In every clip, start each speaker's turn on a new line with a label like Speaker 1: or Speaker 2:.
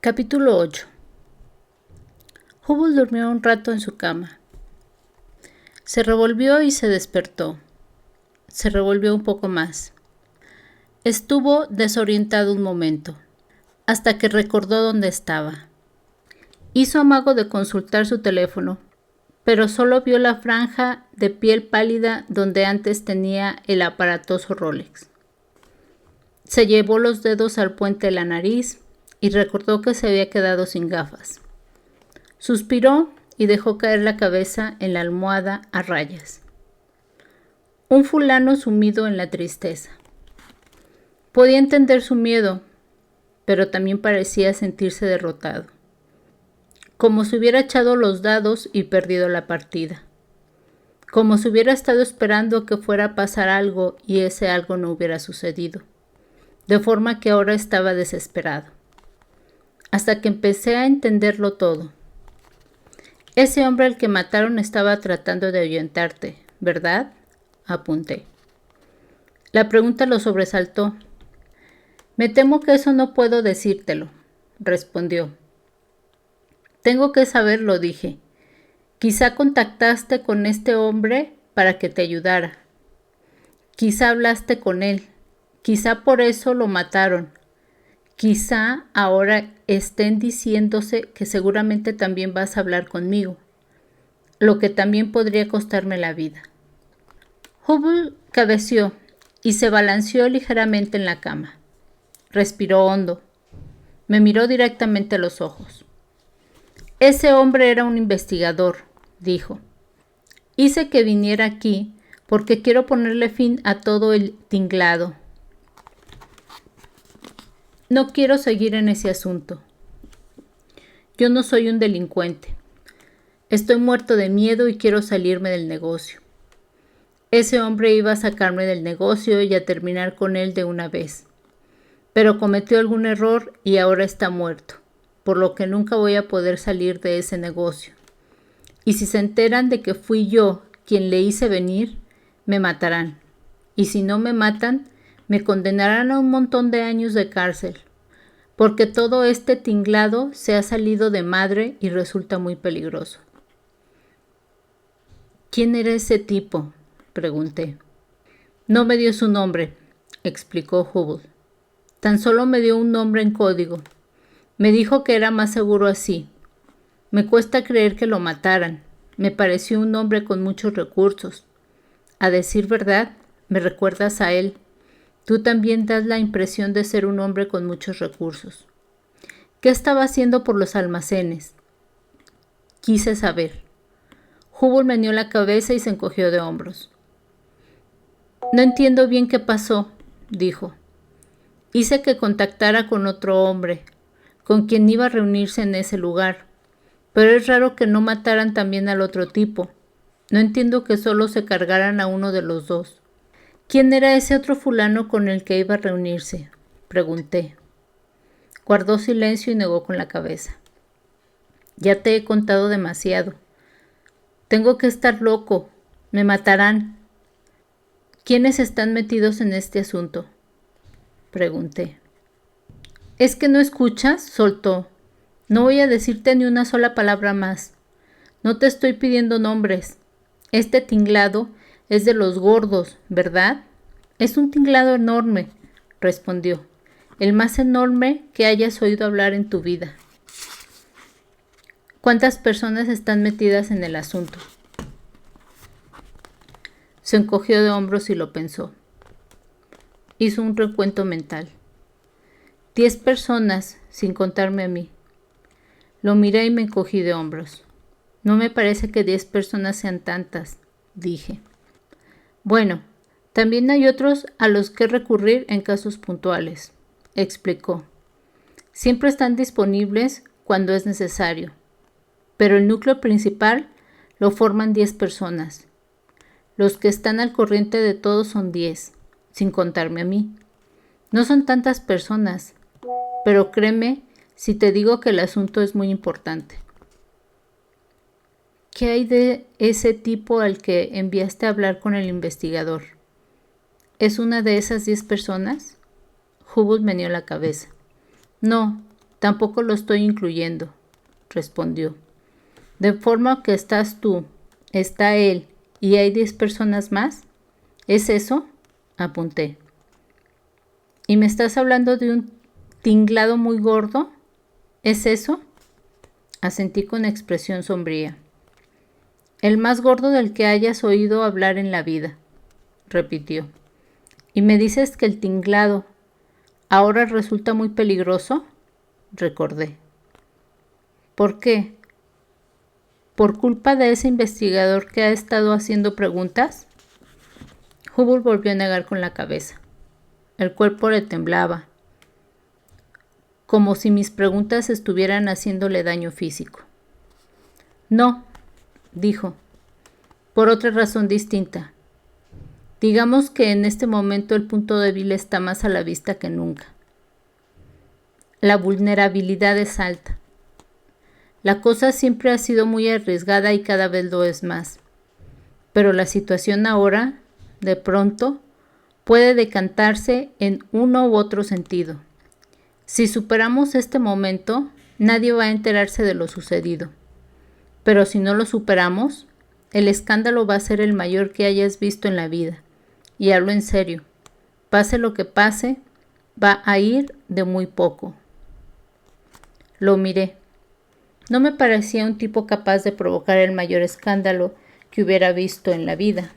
Speaker 1: Capítulo 8. Hubble durmió un rato en su cama. Se revolvió y se despertó. Se revolvió un poco más. Estuvo desorientado un momento, hasta que recordó dónde estaba. Hizo amago de consultar su teléfono, pero solo vio la franja de piel pálida donde antes tenía el aparatoso Rolex. Se llevó los dedos al puente de la nariz y recordó que se había quedado sin gafas. Suspiró y dejó caer la cabeza en la almohada a rayas. Un fulano sumido en la tristeza. Podía entender su miedo, pero también parecía sentirse derrotado, como si hubiera echado los dados y perdido la partida, como si hubiera estado esperando que fuera a pasar algo y ese algo no hubiera sucedido, de forma que ahora estaba desesperado. Hasta que empecé a entenderlo todo. Ese hombre al que mataron estaba tratando de ahuyentarte, ¿verdad? Apunté. La pregunta lo sobresaltó. Me temo que eso no puedo decírtelo, respondió. Tengo que saberlo, dije. Quizá contactaste con este hombre para que te ayudara. Quizá hablaste con él. Quizá por eso lo mataron. Quizá ahora estén diciéndose que seguramente también vas a hablar conmigo, lo que también podría costarme la vida. Hubble cabeció y se balanceó ligeramente en la cama. Respiró hondo. Me miró directamente a los ojos. Ese hombre era un investigador, dijo. Hice que viniera aquí porque quiero ponerle fin a todo el tinglado. No quiero seguir en ese asunto. Yo no soy un delincuente. Estoy muerto de miedo y quiero salirme del negocio. Ese hombre iba a sacarme del negocio y a terminar con él de una vez. Pero cometió algún error y ahora está muerto, por lo que nunca voy a poder salir de ese negocio. Y si se enteran de que fui yo quien le hice venir, me matarán. Y si no me matan, me condenarán a un montón de años de cárcel, porque todo este tinglado se ha salido de madre y resulta muy peligroso. ¿Quién era ese tipo?, pregunté. No me dio su nombre, explicó Hubble. Tan solo me dio un nombre en código. Me dijo que era más seguro así. Me cuesta creer que lo mataran. Me pareció un hombre con muchos recursos. A decir verdad, me recuerdas a él. Tú también das la impresión de ser un hombre con muchos recursos. ¿Qué estaba haciendo por los almacenes? Quise saber. Hubble meneó la cabeza y se encogió de hombros. No entiendo bien qué pasó, dijo. Hice que contactara con otro hombre, con quien iba a reunirse en ese lugar, pero es raro que no mataran también al otro tipo. No entiendo que solo se cargaran a uno de los dos. ¿Quién era ese otro fulano con el que iba a reunirse?, pregunté. Guardó silencio y negó con la cabeza. Ya te he contado demasiado. Tengo que estar loco. Me matarán. ¿Quiénes están metidos en este asunto?, pregunté. ¿Es que no escuchas?, soltó. No voy a decirte ni una sola palabra más. No te estoy pidiendo nombres. Este tinglado es de los gordos, ¿verdad? Es un tinglado enorme, respondió. El más enorme que hayas oído hablar en tu vida. ¿Cuántas personas están metidas en el asunto? Se encogió de hombros y lo pensó. Hizo un recuento mental. 10 personas, sin contarme a mí. Lo miré y me encogí de hombros. No me parece que 10 personas sean tantas, dije. Bueno, también hay otros a los que recurrir en casos puntuales, explicó. Siempre están disponibles cuando es necesario, pero el núcleo principal lo forman 10 personas. Los que están al corriente de todo son 10, sin contarme a mí. No son tantas personas, pero créeme si te digo que el asunto es muy importante. ¿Qué hay de ese tipo al que enviaste a hablar con el investigador? ¿Es una de esas 10 personas? Hubble meneó la cabeza. No, Tampoco lo estoy incluyendo, respondió. De forma que estás tú, está él y hay 10 personas más. ¿Es eso? Apunté. ¿Y me estás hablando de un tinglado muy gordo? ¿Es eso? Asentí con expresión sombría. El más gordo del que hayas oído hablar en la vida, repitió. ¿Y me dices que el tinglado ahora resulta muy peligroso? Recordé. ¿Por qué? ¿Por culpa de ese investigador que ha estado haciendo preguntas? Hubble volvió a negar con la cabeza. El cuerpo le temblaba, como si mis preguntas estuvieran haciéndole daño físico. No, dijo, por otra razón distinta. Digamos que en este momento el punto débil está más a la vista que nunca. La vulnerabilidad es alta. La cosa siempre ha sido muy arriesgada y cada vez lo es más. Pero la situación ahora, de pronto, puede decantarse en uno u otro sentido. Si superamos este momento, nadie va a enterarse de lo sucedido. Pero si no lo superamos, el escándalo va a ser el mayor que hayas visto en la vida. Y hablo en serio. Pase lo que pase, va a ir de muy poco. Lo miré. No me parecía un tipo capaz de provocar el mayor escándalo que hubiera visto en la vida.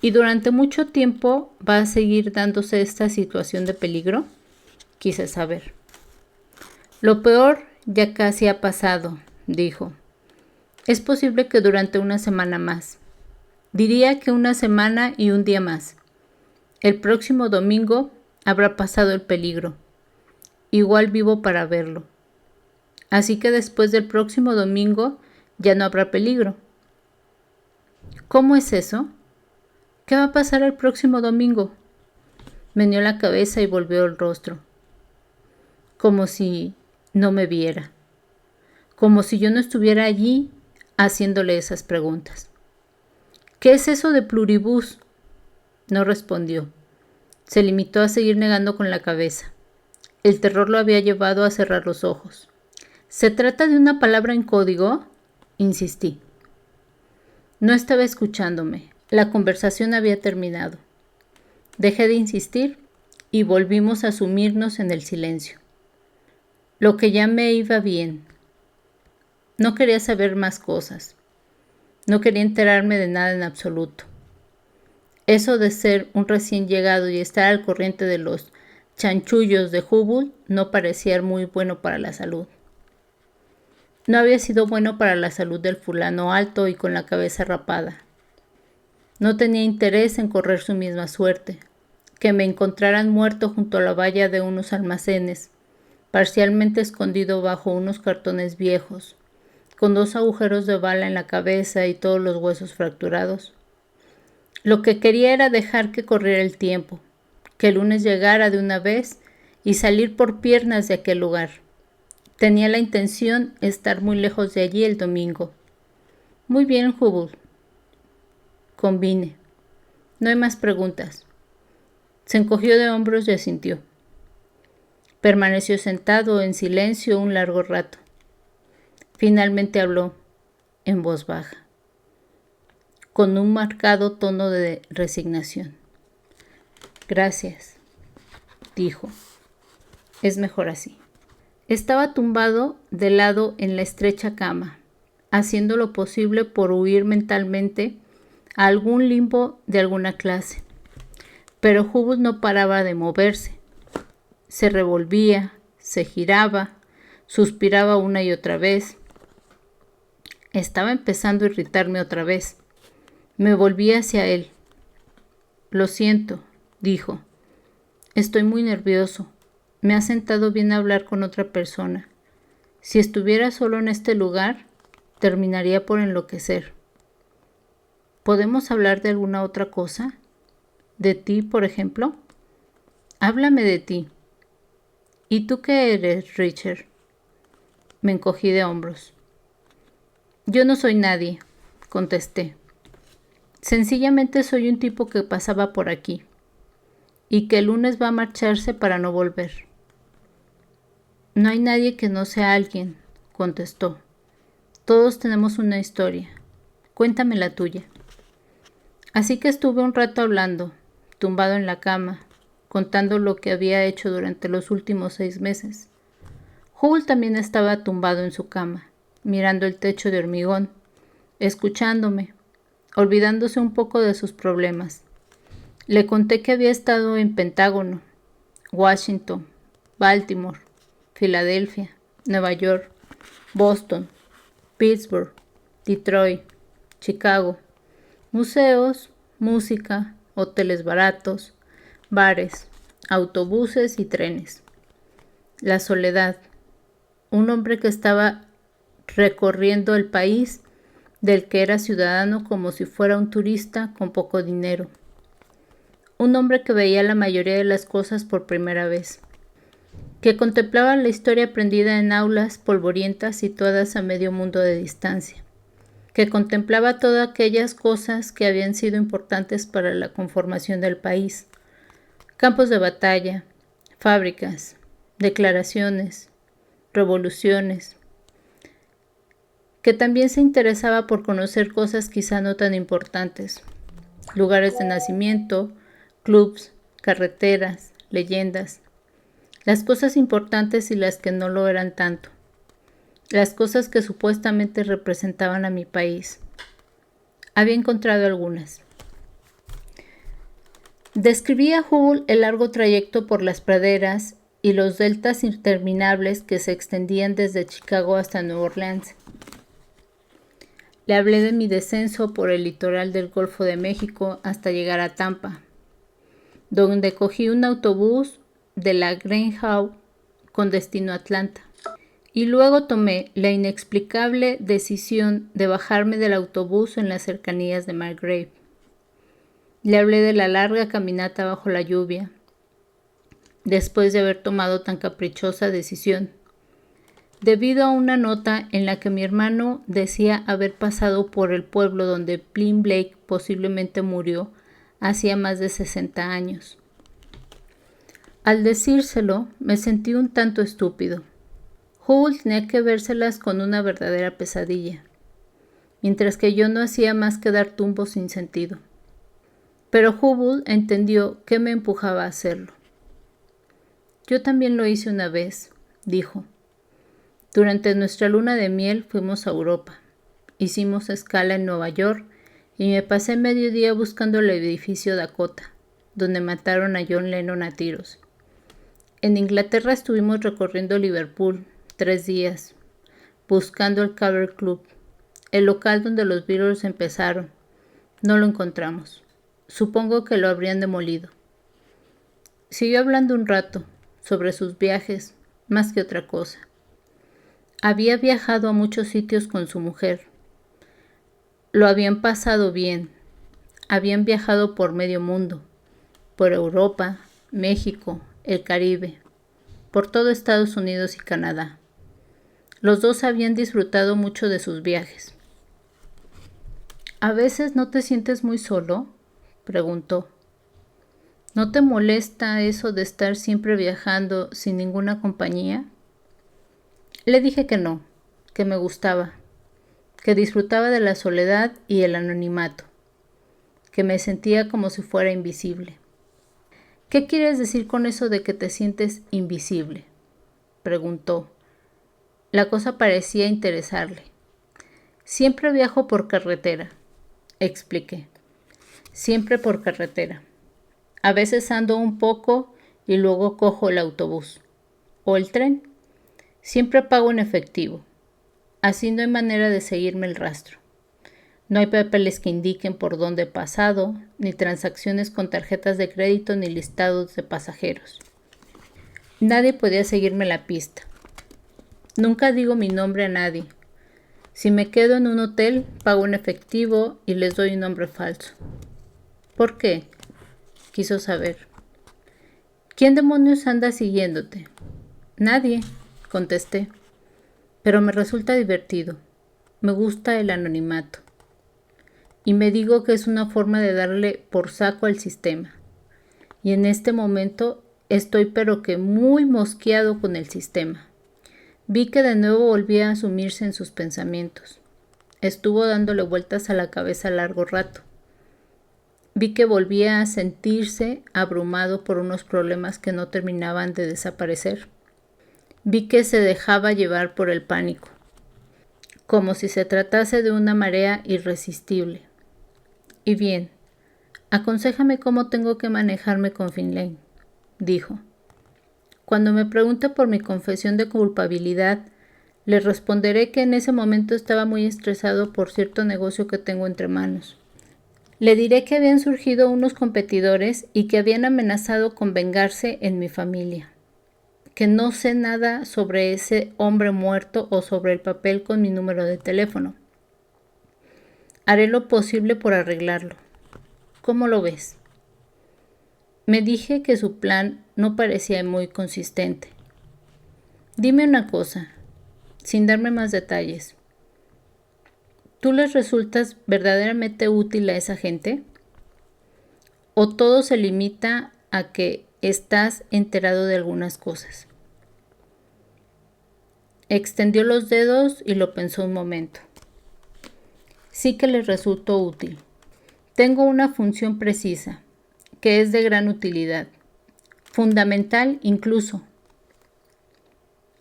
Speaker 1: ¿Y durante mucho tiempo va a seguir dándose esta situación de peligro? Quise saber. Lo peor ya casi ha pasado, dijo. Es posible que durante una semana más. Diría que una semana y un día más. El próximo domingo habrá pasado el peligro. Igual vivo para verlo. Así que después del próximo domingo ya no habrá peligro. ¿Cómo es eso? ¿Qué va a pasar el próximo domingo? Meneó la cabeza y volvió el rostro. Como si no me viera. Como si yo no estuviera allí haciéndole esas preguntas. ¿Qué es eso de pluribus? No respondió. Se limitó a seguir negando con la cabeza. El terror lo había llevado a cerrar los ojos. ¿Se trata de una palabra en código? Insistí. No estaba escuchándome. La conversación había terminado. Dejé de insistir y volvimos a sumirnos en el silencio. Lo que ya me iba bien. No quería saber más cosas. No quería enterarme de nada en absoluto. Eso de ser un recién llegado y estar al corriente de los chanchullos de Hubble no parecía muy bueno para la salud. No había sido bueno para la salud del fulano alto y con la cabeza rapada. No tenía interés en correr su misma suerte, que me encontraran muerto junto a la valla de unos almacenes, parcialmente escondido bajo unos cartones viejos, con 2 agujeros de bala en la cabeza y todos los huesos fracturados. Lo que quería era dejar que corriera el tiempo, que el lunes llegara de una vez y salir por piernas de aquel lugar. Tenía la intención de estar muy lejos de allí el domingo. Muy bien, Hubble. Convine. No hay más preguntas. Se encogió de hombros y asintió. Permaneció sentado en silencio un largo rato. Finalmente habló, en voz baja, con un marcado tono de resignación. Gracias, dijo. Es mejor así. Estaba tumbado de lado en la estrecha cama, haciendo lo posible por huir mentalmente a algún limbo de alguna clase. Pero Hubble no paraba de moverse. Se revolvía, se giraba, suspiraba una y otra vez. Estaba empezando a irritarme otra vez. Me volví hacia él. Lo siento, dijo. Estoy muy nervioso. Me ha sentado bien hablar con otra persona. Si estuviera solo en este lugar, terminaría por enloquecer. ¿Podemos hablar de alguna otra cosa? ¿De ti, por ejemplo? Háblame de ti. ¿Y tú qué eres, Richard? Me encogí de hombros. Yo no soy nadie, contesté. Sencillamente soy un tipo que pasaba por aquí y que el lunes va a marcharse para no volver. No hay nadie que no sea alguien, contestó. Todos tenemos una historia. Cuéntame la tuya. Así que estuve un rato hablando, tumbado en la cama, contando lo que había hecho durante los últimos 6 meses. Hubble también estaba tumbado en su cama, mirando el techo de hormigón, escuchándome, olvidándose un poco de sus problemas. Le conté que había estado en Pentágono, Washington, Baltimore, Filadelfia, Nueva York, Boston, Pittsburgh, Detroit, Chicago, museos, música, hoteles baratos, bares, autobuses y trenes. La soledad. Un hombre que estaba recorriendo el país del que era ciudadano como si fuera un turista con poco dinero. Un hombre que veía la mayoría de las cosas por primera vez, que contemplaba la historia aprendida en aulas polvorientas situadas a medio mundo de distancia, que contemplaba todas aquellas cosas que habían sido importantes para la conformación del país, campos de batalla, fábricas, declaraciones, revoluciones, que también se interesaba por conocer cosas quizá no tan importantes, lugares de nacimiento, clubs, carreteras, leyendas, las cosas importantes y las que no lo eran tanto, las cosas que supuestamente representaban a mi país. Había encontrado algunas. Describía Hubble el largo trayecto por las praderas y los deltas interminables que se extendían desde Chicago hasta Nueva Orleans. Le hablé de mi descenso por el litoral del Golfo de México hasta llegar a Tampa, donde cogí un autobús de la Greyhound con destino a Atlanta. Y luego tomé la inexplicable decisión de bajarme del autobús en las cercanías de Margrave. Le hablé de la larga caminata bajo la lluvia, después de haber tomado tan caprichosa decisión, debido a una nota en la que mi hermano decía haber pasado por el pueblo donde Blind Blake posiblemente murió hacía más de 60 años. Al decírselo, me sentí un tanto estúpido. Hubble tenía que vérselas con una verdadera pesadilla, mientras que yo no hacía más que dar tumbos sin sentido. Pero Hubble entendió qué me empujaba a hacerlo. Yo también lo hice una vez, dijo. Durante nuestra luna de miel fuimos a Europa. Hicimos escala en Nueva York y me pasé medio día buscando el edificio Dakota, donde mataron a John Lennon a tiros. En Inglaterra estuvimos recorriendo Liverpool 3 días, buscando el Cavern Club, el local donde los Beatles empezaron. No lo encontramos. Supongo que lo habrían demolido. Siguió hablando un rato sobre sus viajes, más que otra cosa. Había viajado a muchos sitios con su mujer. Lo habían pasado bien. Habían viajado por medio mundo, por Europa, México, el Caribe, por todo Estados Unidos y Canadá. Los dos habían disfrutado mucho de sus viajes. ¿A veces no te sientes muy solo?, preguntó. ¿No te molesta eso de estar siempre viajando sin ninguna compañía? Le dije que no, que me gustaba, que disfrutaba de la soledad y el anonimato, que me sentía como si fuera invisible. ¿Qué quieres decir con eso de que te sientes invisible?, preguntó. La cosa parecía interesarle. Siempre viajo por carretera, expliqué. Siempre por carretera. A veces ando un poco y luego cojo el autobús o el tren. Siempre pago en efectivo. Así no hay manera de seguirme el rastro. No hay papeles que indiquen por dónde he pasado, ni transacciones con tarjetas de crédito ni listados de pasajeros. Nadie podía seguirme la pista. Nunca digo mi nombre a nadie. Si me quedo en un hotel, pago en efectivo y les doy un nombre falso. ¿Por qué?, quiso saber. ¿Quién demonios anda siguiéndote? Nadie, contesté. Pero me resulta divertido. Me gusta el anonimato. Y me digo que es una forma de darle por saco al sistema. Y en este momento estoy pero que muy mosqueado con el sistema. Vi que de nuevo volvía a sumirse en sus pensamientos. Estuvo dándole vueltas a la cabeza largo rato. Vi que volvía a sentirse abrumado por unos problemas que no terminaban de desaparecer. Vi que se dejaba llevar por el pánico, como si se tratase de una marea irresistible. Y bien, aconséjame cómo tengo que manejarme con Finlay, dijo. Cuando me pregunte por mi confesión de culpabilidad, le responderé que en ese momento estaba muy estresado por cierto negocio que tengo entre manos. Le diré que habían surgido unos competidores y que habían amenazado con vengarse en mi familia. Que no sé nada sobre ese hombre muerto o sobre el papel con mi número de teléfono. Haré lo posible por arreglarlo. ¿Cómo lo ves? Me dije que su plan no parecía muy consistente. Dime una cosa, sin darme más detalles. ¿Tú les resultas verdaderamente útil a esa gente? ¿O todo se limita a que estás enterado de algunas cosas? Extendió los dedos y lo pensó un momento. Sí que les resultó útil. Tengo una función precisa, que es de gran utilidad, fundamental incluso.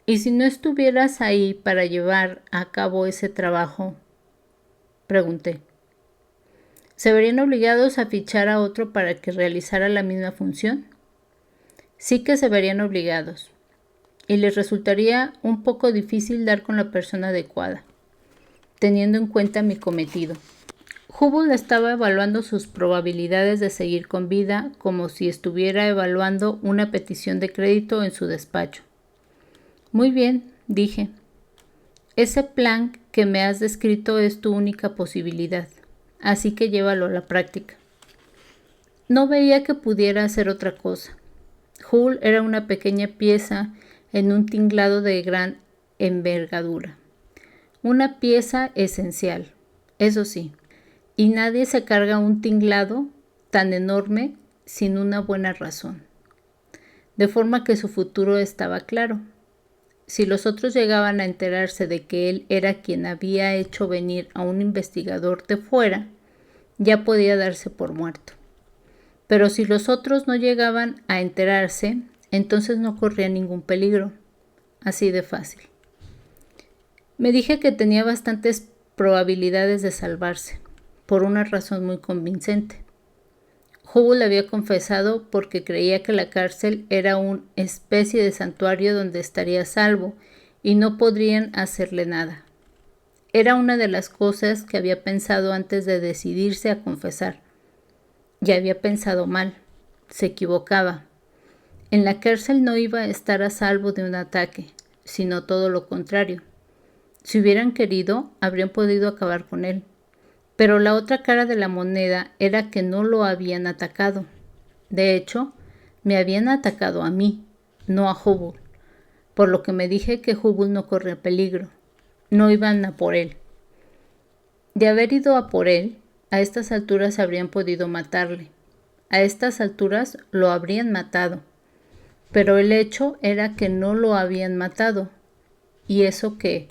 Speaker 1: ¿Y si no estuvieras ahí para llevar a cabo ese trabajo? Pregunté. ¿Se verían obligados a fichar a otro para que realizara la misma función? Sí que se verían obligados, y les resultaría un poco difícil dar con la persona adecuada, teniendo en cuenta mi cometido. Hubble estaba evaluando sus probabilidades de seguir con vida como si estuviera evaluando una petición de crédito en su despacho. Muy bien, dije. Ese plan que me has descrito es tu única posibilidad, así que llévalo a la práctica. No veía que pudiera hacer otra cosa. Hubble era una pequeña pieza en un tinglado de gran envergadura. Una pieza esencial, eso sí, y nadie se carga un tinglado tan enorme sin una buena razón. De forma que su futuro estaba claro. Si los otros llegaban a enterarse de que él era quien había hecho venir a un investigador de fuera, ya podía darse por muerto. Pero si los otros no llegaban a enterarse, entonces no corría ningún peligro. Así de fácil. Me dije que tenía bastantes probabilidades de salvarse, por una razón muy convincente. Hubble había confesado porque creía que la cárcel era una especie de santuario donde estaría a salvo y no podrían hacerle nada. Era una de las cosas que había pensado antes de decidirse a confesar. Ya había pensado mal, se equivocaba. En la cárcel no iba a estar a salvo de un ataque, sino todo lo contrario. Si hubieran querido, habrían podido acabar con él. Pero la otra cara de la moneda era que no lo habían atacado. De hecho, me habían atacado a mí, no a Hubble, por lo que me dije que Hubble no corría peligro. No iban a por él. De haber ido a por él, a estas alturas habrían podido matarle. A estas alturas lo habrían matado. Pero el hecho era que no lo habían matado. Y eso que,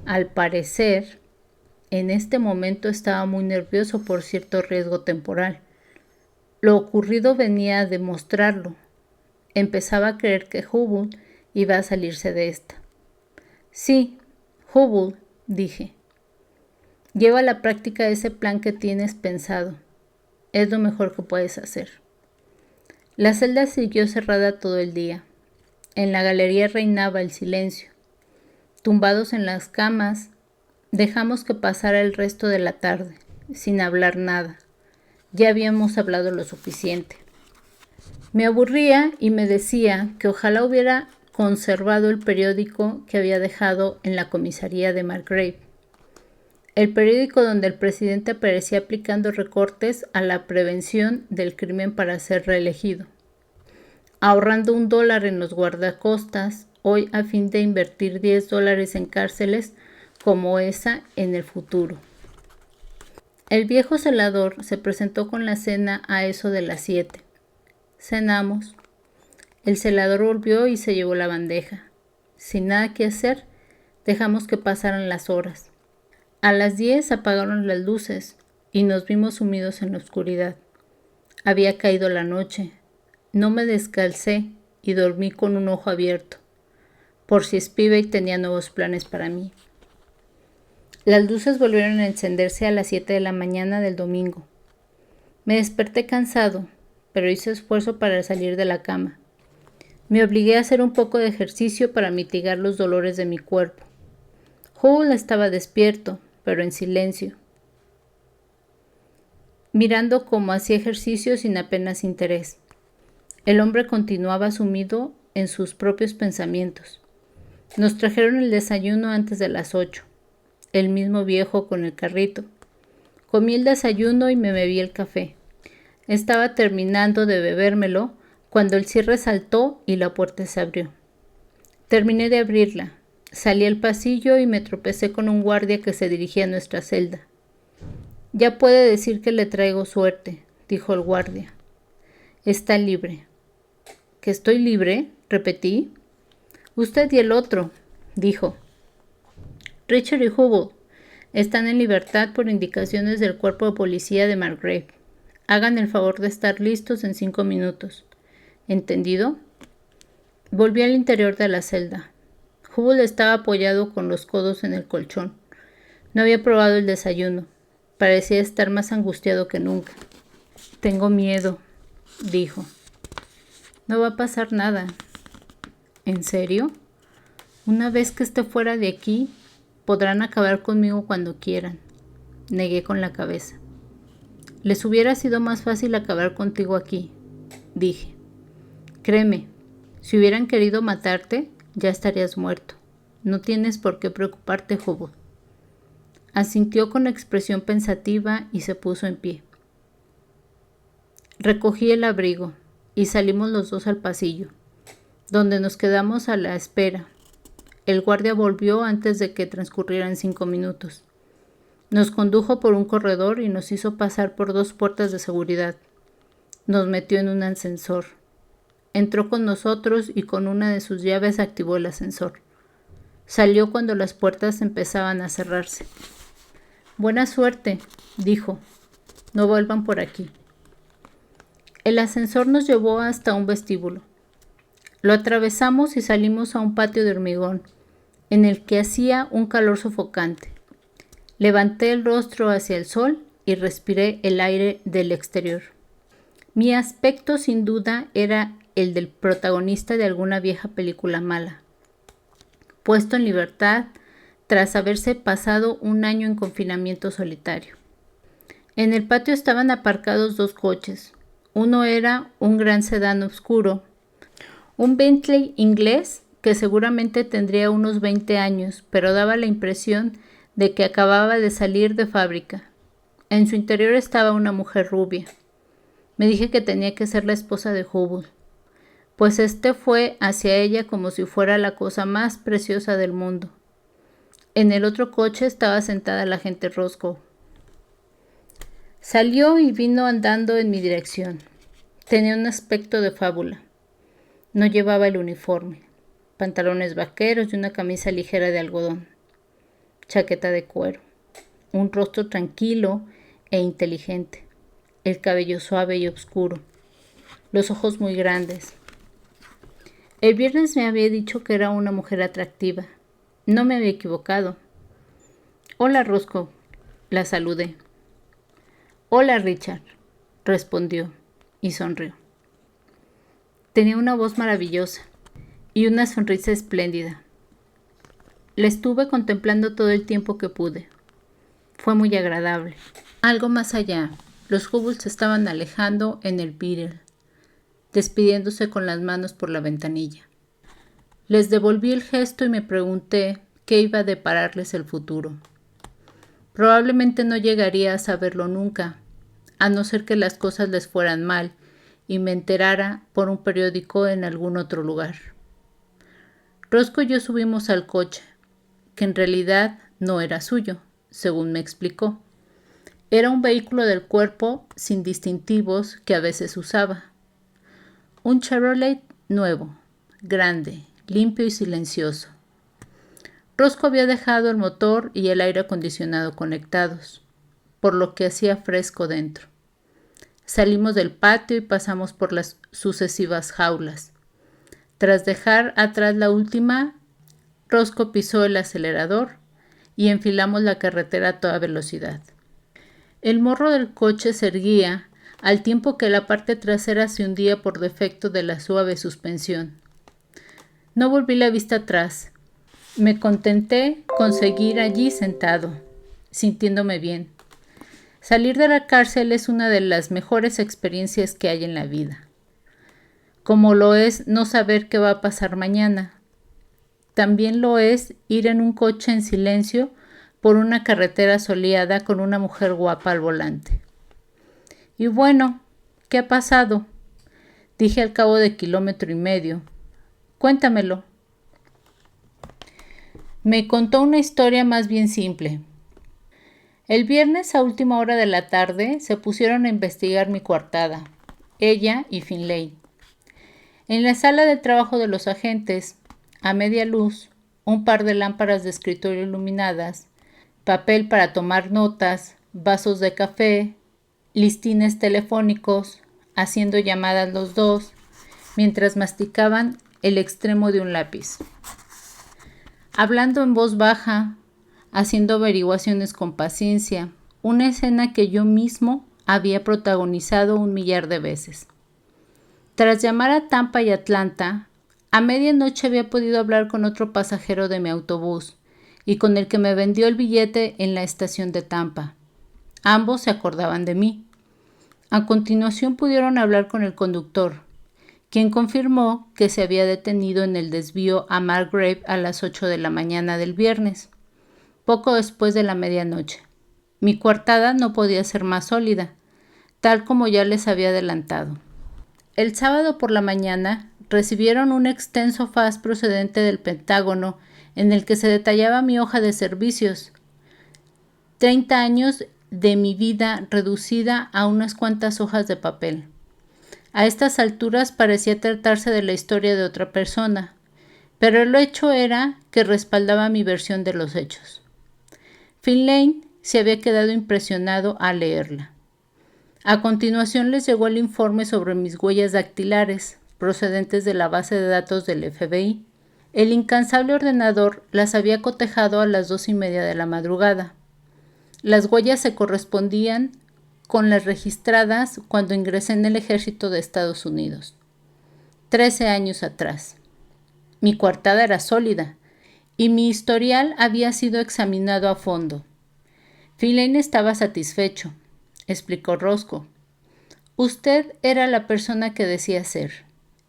Speaker 1: al parecer, en este momento estaba muy nervioso por cierto riesgo temporal. Lo ocurrido venía a demostrarlo. Empezaba a creer que Hubble iba a salirse de esta. Sí, Hubble, dije. Lleva a la práctica ese plan que tienes pensado. Es lo mejor que puedes hacer. La celda siguió cerrada todo el día. En la galería reinaba el silencio. Tumbados en las camas, dejamos que pasara el resto de la tarde, sin hablar nada. Ya habíamos hablado lo suficiente. Me aburría y me decía que ojalá hubiera conservado el periódico que había dejado en la comisaría de Margrave. El periódico donde el presidente aparecía aplicando recortes a la prevención del crimen para ser reelegido. Ahorrando $1 en los guardacostas, hoy a fin de invertir $10 en cárceles como esa en el futuro. El viejo celador se presentó con la cena a eso de las 7. Cenamos. El celador volvió y se llevó la bandeja. Sin nada que hacer, dejamos que pasaran las horas. A las 10 apagaron las luces y nos vimos sumidos en la oscuridad. Había caído la noche. No me descalcé y dormí con un ojo abierto, por si Spivey tenía nuevos planes para mí. Las luces volvieron a encenderse a las 7 de la mañana del domingo. Me desperté cansado, pero hice esfuerzo para salir de la cama. Me obligué a hacer un poco de ejercicio para mitigar los dolores de mi cuerpo. Hubble estaba despierto, pero en silencio, mirando cómo hacía ejercicio sin apenas interés. El hombre continuaba sumido en sus propios pensamientos. Nos trajeron el desayuno antes de las 8, el mismo viejo con el carrito. Comí el desayuno y me bebí el café. Estaba terminando de bebérmelo cuando el cierre saltó y la puerta se abrió. Terminé de abrirla. Salí al pasillo y me tropecé con un guardia que se dirigía a nuestra celda. «Ya puede decir que le traigo suerte», dijo el guardia. «Está libre». «¿Que estoy libre?», repetí. «Usted y el otro», dijo. «Richard y Hubble están en libertad por indicaciones del cuerpo de policía de Margrave. Hagan el favor de estar listos en 5 minutos. ¿Entendido?». Volví al interior de la celda. Hubble estaba apoyado con los codos en el colchón. No había probado el desayuno. Parecía estar más angustiado que nunca. «Tengo miedo», dijo. «No va a pasar nada». «¿En serio? Una vez que esté fuera de aquí, podrán acabar conmigo cuando quieran». Negué con la cabeza. «Les hubiera sido más fácil acabar contigo aquí», dije. «Créeme, si hubieran querido matarte, ya estarías muerto. No tienes por qué preocuparte, Hubble». Asintió con expresión pensativa y se puso en pie. Recogí el abrigo y salimos los dos al pasillo, donde nos quedamos a la espera. El guardia volvió antes de que transcurrieran 5 minutos. Nos condujo por un corredor y nos hizo pasar por 2 puertas de seguridad. Nos metió en un ascensor. Entró con nosotros y con una de sus llaves activó el ascensor. Salió cuando las puertas empezaban a cerrarse. «Buena suerte», dijo. «No vuelvan por aquí». El ascensor nos llevó hasta un vestíbulo. Lo atravesamos y salimos a un patio de hormigón, en el que hacía un calor sofocante. Levanté el rostro hacia el sol y respiré el aire del exterior. Mi aspecto sin duda era el del protagonista de alguna vieja película mala. Puesto en libertad tras haberse pasado un año en confinamiento solitario. En el patio estaban aparcados 2 coches. Uno era un gran sedán oscuro, un Bentley inglés que seguramente tendría unos 20 años, pero daba la impresión de que acababa de salir de fábrica. En su interior estaba una mujer rubia. Me dije que tenía que ser la esposa de Hubble, pues fue hacia ella como si fuera la cosa más preciosa del mundo. En el otro coche estaba sentada la agente Roscoe. Salió y vino andando en mi dirección. Tenía un aspecto de fábula. No llevaba el uniforme, pantalones vaqueros y una camisa ligera de algodón, chaqueta de cuero, un rostro tranquilo e inteligente, el cabello suave y oscuro, los ojos muy grandes. El viernes me había dicho que era una mujer atractiva. No me había equivocado. «Hola, Roscoe», la saludé. «Hola, Richard», respondió y sonrió. Tenía una voz maravillosa y una sonrisa espléndida. La estuve contemplando todo el tiempo que pude. Fue muy agradable. Algo más allá, los Hubble se estaban alejando en el Beetle, despidiéndose con las manos por la ventanilla. Les devolví el gesto y me pregunté qué iba a depararles el futuro. Probablemente no llegaría a saberlo nunca, a no ser que las cosas les fueran mal y me enterara por un periódico en algún otro lugar. Roscoe y yo subimos al coche, que en realidad no era suyo, según me explicó. Era un vehículo del cuerpo sin distintivos que a veces usaba. Un Chevrolet nuevo, grande, limpio y silencioso, Rosco había dejado el motor y el aire acondicionado conectados, por lo que hacía fresco dentro. Salimos del patio y pasamos por las sucesivas jaulas. Tras dejar atrás la última, Rosco pisó el acelerador y enfilamos la carretera a toda velocidad. El morro del coche se erguía al tiempo que la parte trasera se hundía por defecto de la suave suspensión. No volví la vista atrás. Me contenté con seguir allí sentado, sintiéndome bien. Salir de la cárcel es una de las mejores experiencias que hay en la vida, como lo es no saber qué va a pasar mañana. También lo es ir en un coche en silencio por una carretera soleada con una mujer guapa al volante. Y bueno, ¿qué ha pasado? Dije al cabo de 1,5 kilómetros. Cuéntamelo. Me contó una historia más bien simple. El viernes a última hora de la tarde se pusieron a investigar mi coartada, ella y Finlay. En la sala de trabajo de los agentes, a media luz, un par de lámparas de escritorio iluminadas, papel para tomar notas, vasos de café, listines telefónicos, haciendo llamadas los dos, mientras masticaban el extremo de un lápiz. Hablando en voz baja, haciendo averiguaciones con paciencia, una escena que yo mismo había protagonizado 1,000,000 de veces. Tras llamar a Tampa y Atlanta, a medianoche había podido hablar con otro pasajero de mi autobús y con el que me vendió el billete en la estación de Tampa. Ambos se acordaban de mí. A continuación pudieron hablar con el conductor, quien confirmó que se había detenido en el desvío a Margrave a las 8 de la mañana del viernes, poco después de la medianoche. Mi coartada no podía ser más sólida, tal como ya les había adelantado. El sábado por la mañana recibieron un extenso fax procedente del Pentágono en el que se detallaba mi hoja de servicios. 30 años de mi vida reducida a unas cuantas hojas de papel. A estas alturas parecía tratarse de la historia de otra persona, pero el hecho era que respaldaba mi versión de los hechos. Finlay se había quedado impresionado al leerla. A continuación les llegó el informe sobre mis huellas dactilares, procedentes de la base de datos del FBI. El incansable ordenador las había cotejado a las 2:30 de la madrugada. Las huellas se correspondían con las registradas cuando ingresé en el ejército de Estados Unidos, 13 años atrás. Mi coartada era sólida y mi historial había sido examinado a fondo. Finlay estaba satisfecho, explicó Rosco. Usted era la persona que decía ser,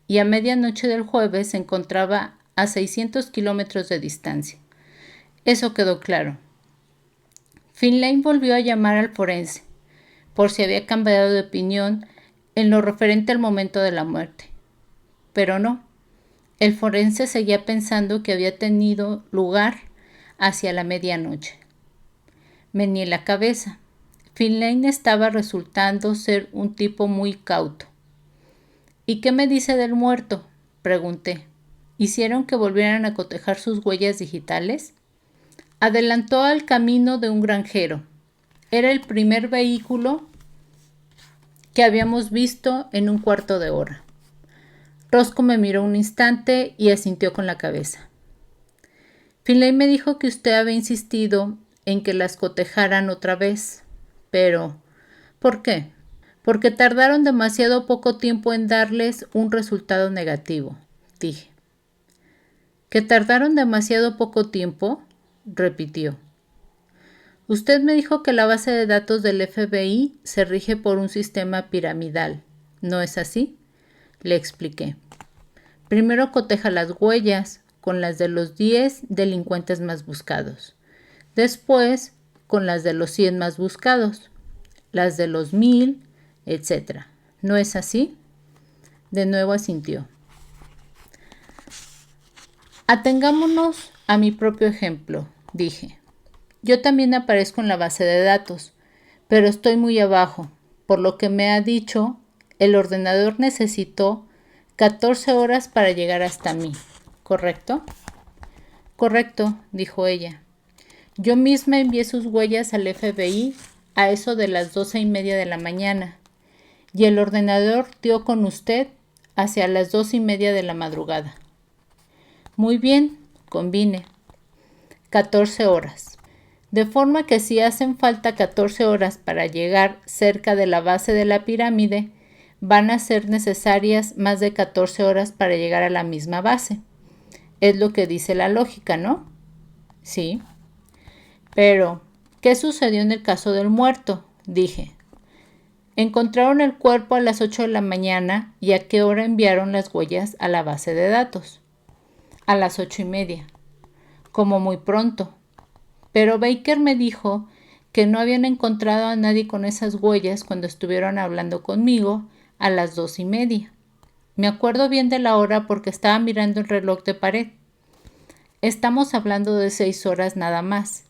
Speaker 1: y a medianoche del jueves se encontraba a 600 kilómetros de distancia. Eso quedó claro. Finlay volvió a llamar al forense, por si había cambiado de opinión en lo referente al momento de la muerte. Pero no, el forense seguía pensando que había tenido lugar hacia la medianoche. Meneé la cabeza. Finlay estaba resultando ser un tipo muy cauto. ¿Y qué me dice del muerto?, pregunté. ¿Hicieron que volvieran a cotejar sus huellas digitales? Adelantó al camino de un granjero. Era el primer vehículo que habíamos visto en un cuarto de hora. Rosco me miró un instante y asintió con la cabeza. Finlay me dijo que usted había insistido en que las cotejaran otra vez. Pero, ¿por qué? Porque tardaron demasiado poco tiempo en darles un resultado negativo, dije. ¿Que tardaron demasiado poco tiempo?, repitió. Usted me dijo que la base de datos del FBI se rige por un sistema piramidal, ¿no es así?, le expliqué. Primero coteja las huellas con las de los 10 delincuentes más buscados. Después con las de los 100 más buscados, las de los 1000, etc. ¿No es así? De nuevo asintió. Atengámonos a mi propio ejemplo, dije. Yo también aparezco en la base de datos, pero estoy muy abajo. Por lo que me ha dicho, el ordenador necesitó 14 horas para llegar hasta mí, ¿correcto? Correcto, dijo ella. Yo misma envié sus huellas al FBI a eso de las 12:30 de la mañana, y el ordenador dio con usted hacia las 2:30 de la madrugada. Muy bien, convine. 14 horas. De forma que si hacen falta 14 horas para llegar cerca de la base de la pirámide, van a ser necesarias más de 14 horas para llegar a la misma base. Es lo que dice la lógica, ¿no? Sí. Pero, ¿qué sucedió en el caso del muerto? Dije. Encontraron el cuerpo a las 8 de la mañana y ¿a qué hora enviaron las huellas a la base de datos? A las 8:30. Como muy pronto. Pero Baker me dijo que no habían encontrado a nadie con esas huellas cuando estuvieron hablando conmigo a las 2:30. Me acuerdo bien de la hora porque estaba mirando el reloj de pared. Estamos hablando de 6 horas nada más.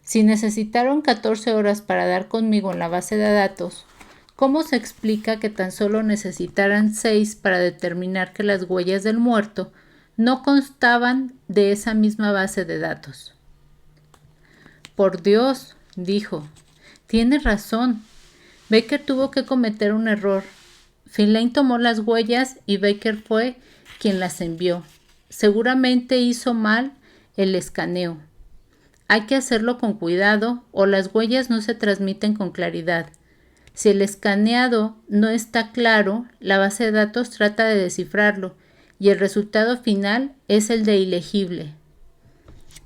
Speaker 1: Si necesitaron 14 horas para dar conmigo en la base de datos, ¿cómo se explica que tan solo necesitaran 6 para determinar que las huellas del muerto no constaban de esa misma base de datos? Por Dios, dijo, tiene razón. Baker tuvo que cometer un error. Finlay tomó las huellas y Baker fue quien las envió. Seguramente hizo mal el escaneo. Hay que hacerlo con cuidado o las huellas no se transmiten con claridad. Si el escaneado no está claro, la base de datos trata de descifrarlo y el resultado final es el de ilegible.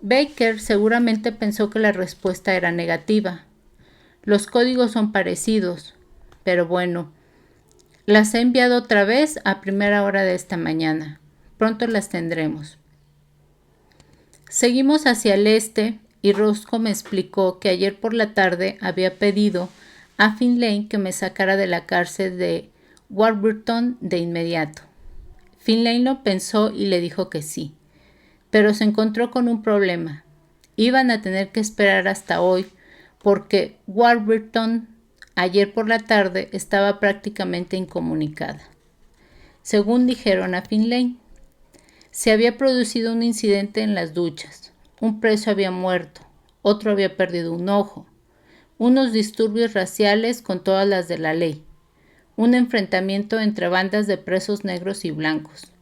Speaker 1: Baker seguramente pensó que la respuesta era negativa. Los códigos son parecidos, pero bueno, las he enviado otra vez a primera hora de esta mañana. Pronto las tendremos. Seguimos hacia el este y Roscoe me explicó que ayer por la tarde había pedido a Finlay que me sacara de la cárcel de Warburton de inmediato. Finlay lo pensó y le dijo que sí, pero se encontró con un problema. Iban a tener que esperar hasta hoy porque Warburton ayer por la tarde estaba prácticamente incomunicada. Según dijeron a Finlay, se había producido un incidente en las duchas. Un preso había muerto, otro había perdido un ojo, unos disturbios raciales con todas las de la ley, un enfrentamiento entre bandas de presos negros y blancos.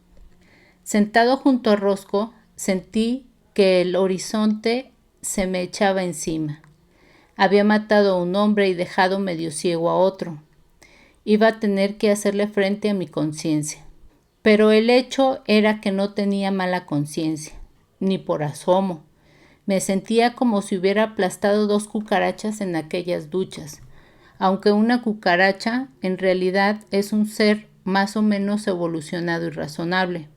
Speaker 1: Sentado junto a Roscoe, sentí que el horizonte se me echaba encima. Había matado a un hombre y dejado medio ciego a otro. Iba a tener que hacerle frente a mi conciencia. Pero el hecho era que no tenía mala conciencia, ni por asomo. Me sentía como si hubiera aplastado 2 cucarachas en aquellas duchas, aunque una cucaracha en realidad es un ser más o menos evolucionado y razonable.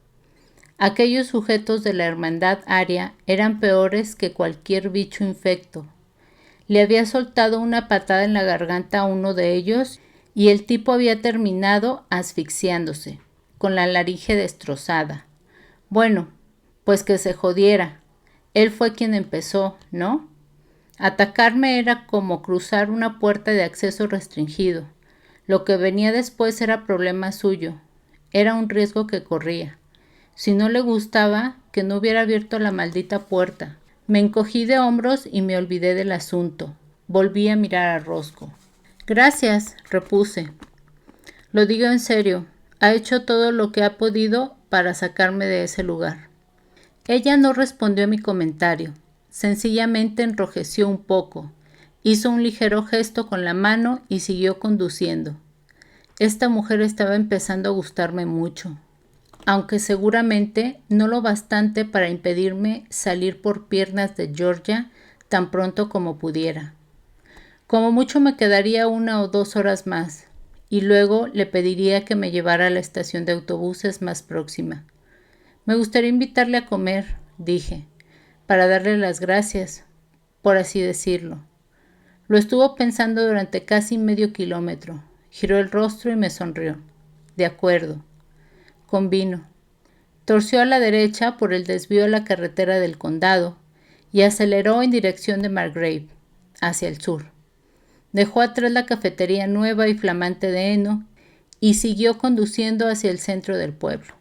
Speaker 1: Aquellos sujetos de la hermandad aria eran peores que cualquier bicho infecto. Le había soltado una patada en la garganta a uno de ellos y el tipo había terminado asfixiándose, con la laringe destrozada. Bueno, pues que se jodiera. Él fue quien empezó, ¿no? Atacarme era como cruzar una puerta de acceso restringido. Lo que venía después era problema suyo. Era un riesgo que corría. Si no le gustaba, que no hubiera abierto la maldita puerta. Me encogí de hombros y me olvidé del asunto. Volví a mirar a Roscoe. Gracias, repuse. Lo digo en serio. Ha hecho todo lo que ha podido para sacarme de ese lugar. Ella no respondió a mi comentario. Sencillamente enrojeció un poco. Hizo un ligero gesto con la mano y siguió conduciendo. Esta mujer estaba empezando a gustarme mucho, aunque seguramente no lo bastante para impedirme salir por piernas de Georgia tan pronto como pudiera. Como mucho me quedaría 1 o 2 horas más, y luego le pediría que me llevara a la estación de autobuses más próxima. Me gustaría invitarle a comer, dije, para darle las gracias, por así decirlo. Lo estuvo pensando durante casi medio kilómetro. Giró el rostro y me sonrió. De acuerdo. Convino. Torció a la derecha por el desvío de la carretera del condado y aceleró en dirección de Margrave, hacia el sur. Dejó atrás la cafetería nueva y flamante de heno y siguió conduciendo hacia el centro del pueblo.